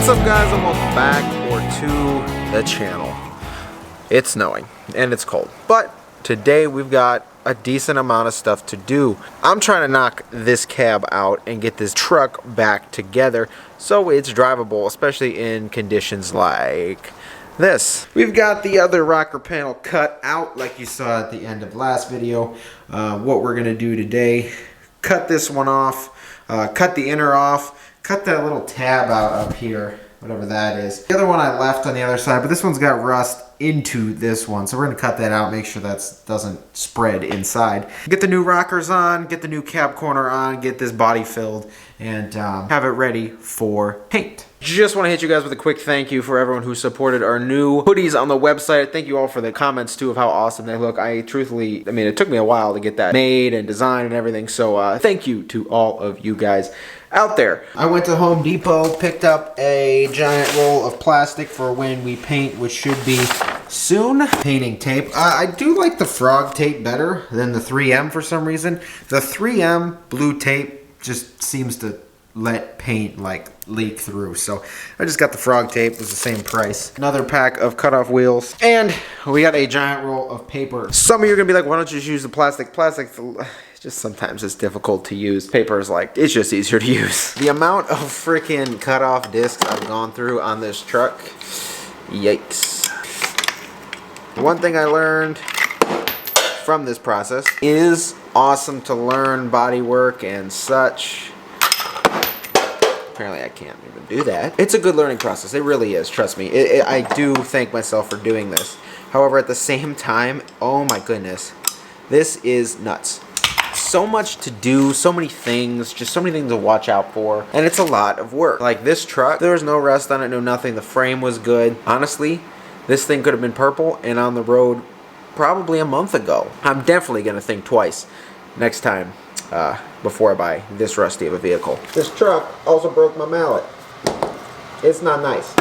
What's up, guys, and welcome back to the channel. It's snowing and it's cold, but today we've got a decent amount of stuff to do. I'm trying to knock this cab out and get this truck back together so it's drivable, especially in conditions like this. We've got the other rocker panel cut out like you saw at the end of last video. What we're gonna do today, cut this one off, cut the inner off, cut that little tab out up here, whatever that is. The other one I left on the other side, but this one's got rust into this one, so we're gonna cut that out, make sure that doesn't spread inside. Get the new rockers on, get the new cab corner on, get this body filled, and have it ready for paint. Just want to hit you guys with a quick thank you for everyone who supported our new hoodies on the website. Thank you all for the comments too of how awesome they look. I mean, it took me a while to get that made and designed and everything, so thank you to all of you guys out there. I went to Home Depot, picked up a giant roll of plastic for when we paint, which should be soon. Painting tape. I do like the frog tape better than the 3M for some reason. The 3M blue tape just seems to let paint like leak through, so I just got the frog tape. It was the same price. Another pack of cut-off wheels, and we got a giant roll of paper. Some of you are gonna be like, why don't you just use the plastic? Just sometimes it's difficult to use. Paper is like, it's just easier to use. The amount of freaking cut-off discs I've gone through on this truck, yikes. One thing I learned from this process is awesome to learn body work and such. Apparently I can't even do that. It's a good learning process. It really is. Trust me. I do thank myself for doing this. However, at the same time, oh my goodness, this is nuts. So much to do, so many things, just so many things to watch out for, and it's a lot of work. Like this truck, there was no rust on it, no nothing. The frame was good. Honestly, this thing could have been purple and on the road probably a month ago. I'm definitely gonna think twice next time before I buy this rusty of a vehicle. This truck also broke my mallet. It's not nice.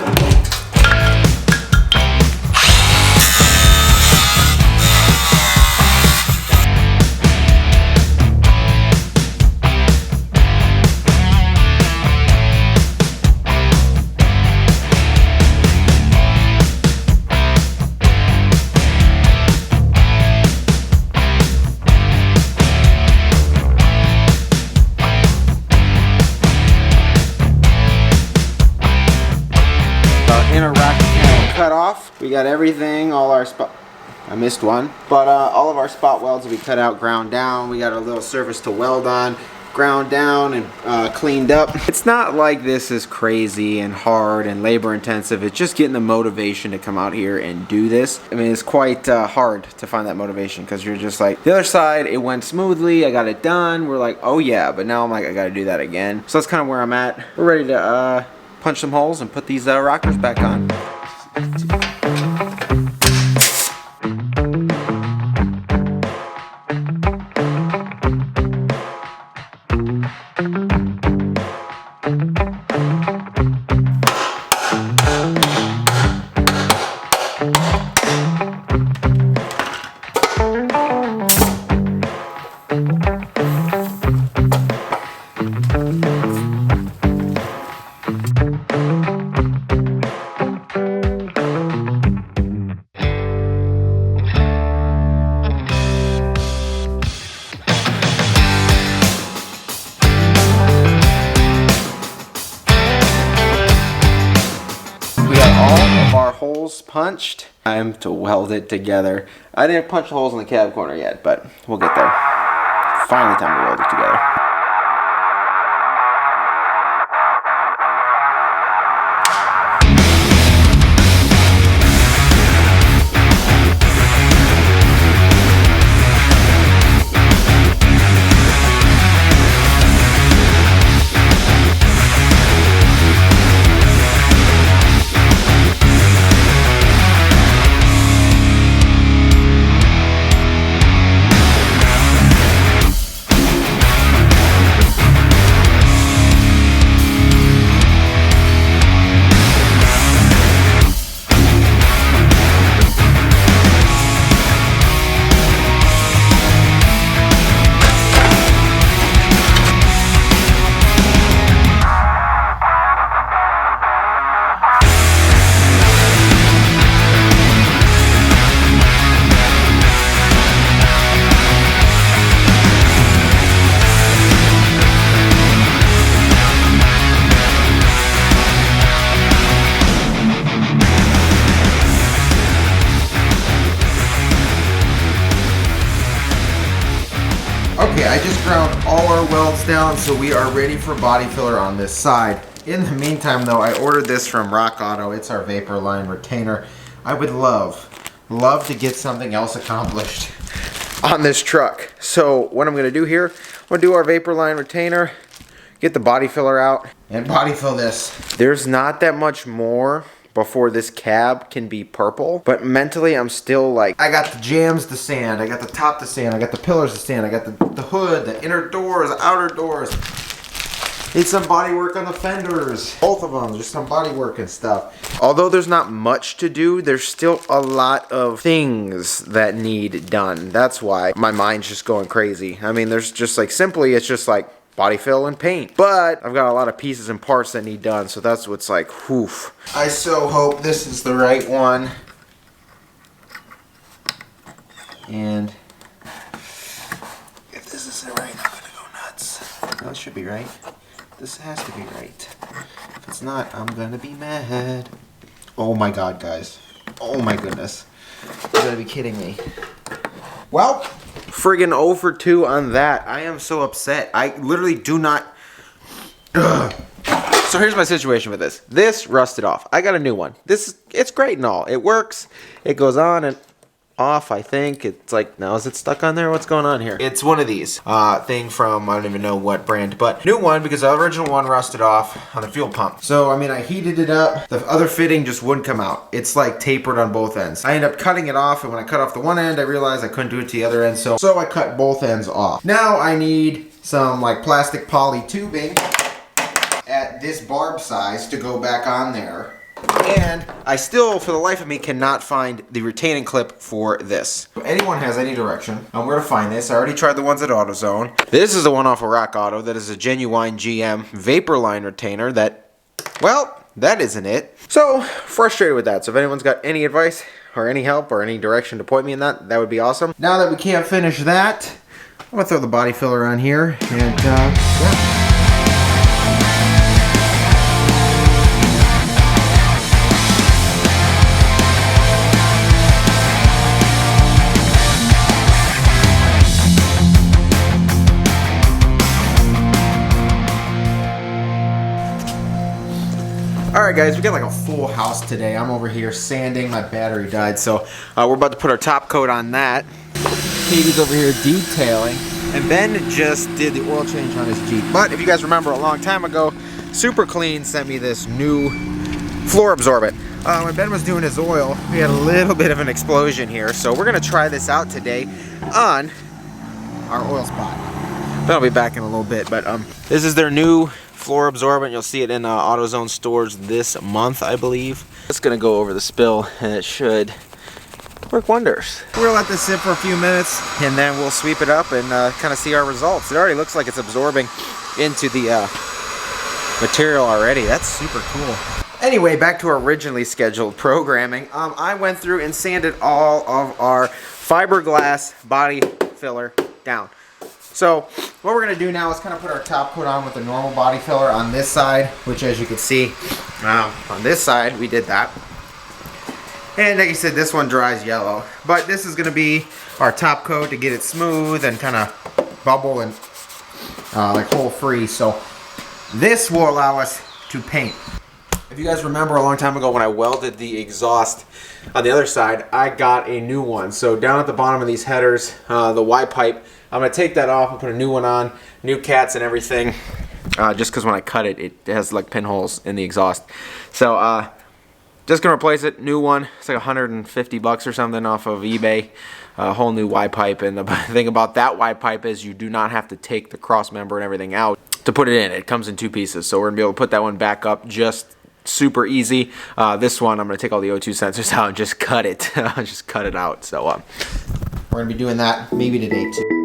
Inner rocker panel cut off. We got everything, all our spot. I missed one, but all of our spot welds will be cut out, ground down. We got a little surface to weld on, ground down and cleaned up. It's not like this is crazy and hard and labor intensive. It's just getting the motivation to come out here and do this. I mean, it's quite hard to find that motivation because you're just like, the other side, it went smoothly, I got it done. We're like, oh yeah, but now I'm like, I gotta do that again. So that's kind of where I'm at. We're ready to punch some holes and put these rockers back on. Holes punched. Time to weld it together. I didn't punch the holes in the cab corner yet, but we'll get there. Finally time to weld it together. Okay, I just ground all our welds down, so we are ready for body filler on this side. In the meantime though, I ordered this from Rock Auto. It's our vapor line retainer. I would love to get something else accomplished on this truck. So what I'm gonna do here, I'm gonna do our vapor line retainer, get the body filler out, and body fill this. There's not that much more before this cab can be purple, but mentally I'm still like, I got the jambs to sand, I got the top to sand, I got the pillars to sand, I got the hood, the inner doors, the outer doors. Need some body work on the fenders. Both of them, just some body work and stuff. Although there's not much to do, there's still a lot of things that need done. That's why my mind's just going crazy. I mean, there's just like, simply, it's just like body fill and paint. But I've got a lot of pieces and parts that need done, so that's what's like, whew. I so hope this is the right one. And if this isn't right, I'm gonna go nuts. No, it should be right. This has to be right. If it's not, I'm gonna be mad. Oh my god, guys. Oh my goodness. You gotta be kidding me. Well, friggin' 0 for 2 on that. I am so upset. I literally do not... Ugh. So here's my situation with this. This rusted off. I got a new one. It's great and all. It works. It goes on and off, I think. It's like, now is it stuck on there? What's going on here? It's one of these thing from, I don't even know what brand, but new one because the original one rusted off on the fuel pump. So I mean, I heated it up, the other fitting just wouldn't come out. It's like tapered on both ends. I ended up cutting it off, and when I cut off the one end, I realized I couldn't do it to the other end, so I cut both ends off. Now I need some like plastic poly tubing at this barb size to go back on there. And I still, for the life of me, cannot find the retaining clip for this. If anyone has any direction on where to find this, I already tried the ones at AutoZone. This is the one off of Rock Auto that is a genuine GM vapor line retainer that, well, that isn't it. So, frustrated with that. So if anyone's got any advice or any help or any direction to point me in that would be awesome. Now that we can't finish that, I'm gonna throw the body filler on here and yeah. Alright guys, we got like a full house today. I'm over here sanding, my battery died, so we're about to put our top coat on that. Katie's over here detailing, and Ben just did the oil change on his Jeep. But if you guys remember a long time ago, Super Clean sent me this new floor absorbent. When Ben was doing his oil, we had a little bit of an explosion here, so we're going to try this out today on our oil spot. Ben will be back in a little bit, but this is their new floor absorbent. You'll see it in AutoZone stores this month, I believe. It's gonna go over the spill and it should work wonders. We're gonna let this sit for a few minutes and then we'll sweep it up and kind of see our results. It already looks like it's absorbing into the material already. That's super cool. Anyway, back to our originally scheduled programming. I went through and sanded all of our fiberglass body filler down. So what we're going to do now is kind of put our top coat on with the normal body filler on this side, which as you can see, on this side we did that. And like I said, this one dries yellow. But this is going to be our top coat to get it smooth and kind of bubble and like hole free. So this will allow us to paint. If you guys remember a long time ago when I welded the exhaust on the other side, I got a new one. So down at the bottom of these headers, the Y pipe, I'm going to take that off and put a new one on, new cats and everything, just because when I cut it, it has like pinholes in the exhaust. So just going to replace it, new one. It's like 150 bucks or something off of eBay, a whole new Y pipe. And the thing about that Y pipe is you do not have to take the cross member and everything out to put it in. It comes in 2 pieces. So we're going to be able to put that one back up just super easy. This one, I'm going to take all the O2 sensors out and just cut it. Just cut it out. So we're going to be doing that maybe today too.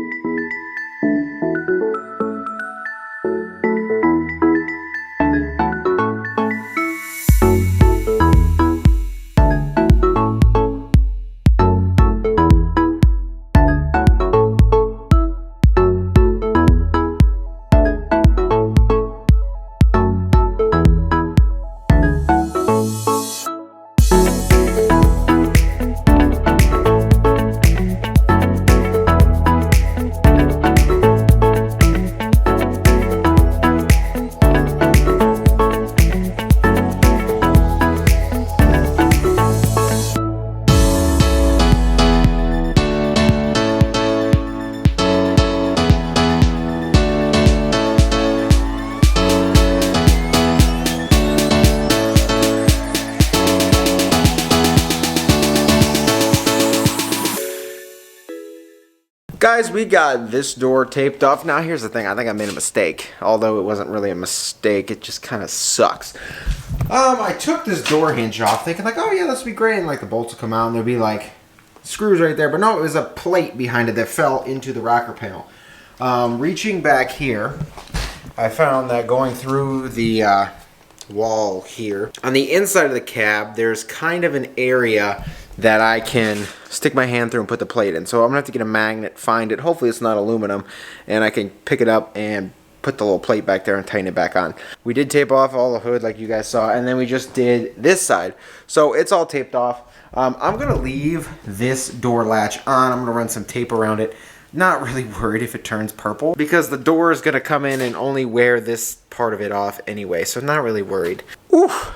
Guys, we got this door taped off. Now here's the thing, I think I made a mistake. Although it wasn't really a mistake, it just kind of sucks. I took this door hinge off thinking like, oh yeah, this would be great, and like the bolts will come out and there'll be like screws right there. But no, it was a plate behind it that fell into the rocker panel. Reaching back here, I found that going through the wall here, on the inside of the cab, there's kind of an area that I can stick my hand through and put the plate in. So I'm gonna have to get a magnet, find it. Hopefully it's not aluminum, and I can pick it up and put the little plate back there and tighten it back on. We did tape off all the hood like you guys saw, and then we just did this side. So it's all taped off. I'm gonna leave this door latch on. I'm gonna run some tape around it. Not really worried if it turns purple because the door is gonna come in and only wear this part of it off anyway, so not really worried. Oof.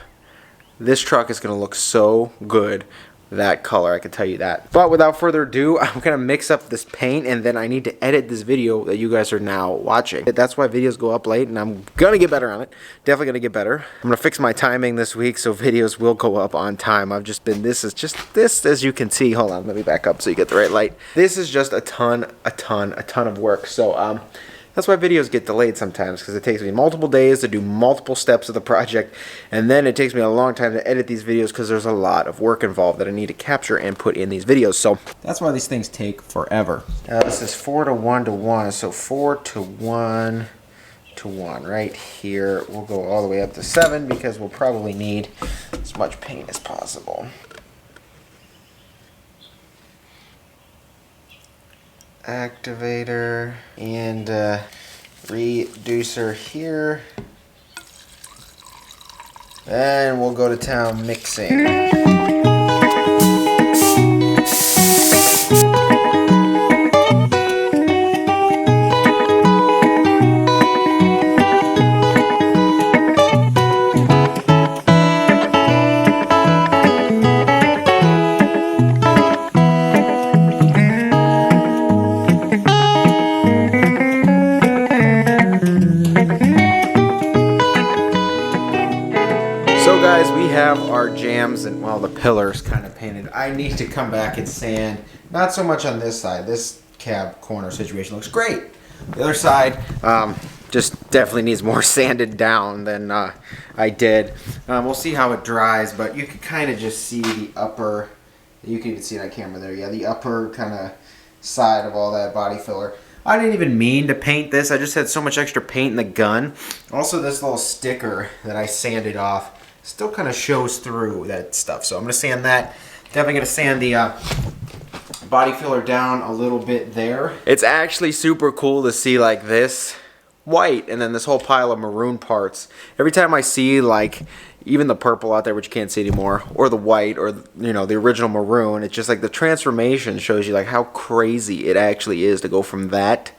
This truck is gonna look so good that color, I can tell you that. But without further ado, I'm gonna mix up this paint and then I need to edit this video that you guys are now watching. That's why videos go up late and I'm gonna get better on it. Definitely gonna get better. I'm gonna fix my timing this week so videos will go up on time. I've just been, this as you can see, hold on, let me back up so you get the right light. This is just a ton of work. So that's why videos get delayed sometimes, because it takes me multiple days to do multiple steps of the project, and then it takes me a long time to edit these videos because there's a lot of work involved that I need to capture and put in these videos. So that's why these things take forever. This is 4 to 1 to 1, so 4 to 1 to 1 right here. We'll go all the way up to 7 because we'll probably need as much paint as possible. Activator and reducer here, and we'll go to town mixing. So guys, we have our jams and, well, the pillars kind of painted. I need to come back and sand, not so much on this side. This cab corner situation looks great. The other side just definitely needs more sanded down than I did. We'll see how it dries, but you can kind of just see the upper, you can even see it on camera there, yeah, the upper kind of side of all that body filler. I didn't even mean to paint this. I just had so much extra paint in the gun. Also, this little sticker that I sanded off still kind of shows through that stuff. So I'm going to sand that. Definitely going to sand the body filler down a little bit there. It's actually super cool to see like this white and then this whole pile of maroon parts. Every time I see like even the purple out there, which you can't see anymore, or the white, or you know, the original maroon, it's just like the transformation shows you like how crazy it actually is to go from that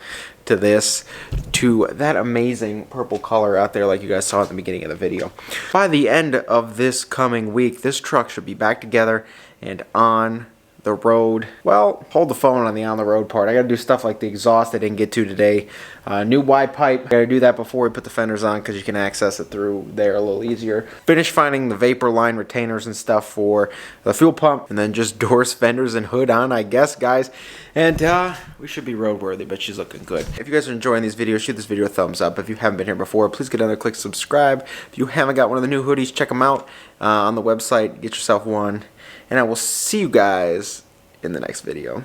to this to that amazing purple color out there like you guys saw at the beginning of the video. By the end of this coming week, this truck should be back together and on the road. Well, hold the phone on the road part. I gotta do stuff like the exhaust I didn't get to today. New Y pipe, gotta do that before we put the fenders on because you can access it through there a little easier. Finish finding the vapor line retainers and stuff for the fuel pump, and then just doors, fenders, and hood on, I guess, guys. And we should be roadworthy, but she's looking good. If you guys are enjoying these videos, shoot this video a thumbs up. If you haven't been here before, please get down there, click subscribe. If you haven't got one of the new hoodies, check them out on the website. Get yourself one. And I will see you guys in the next video.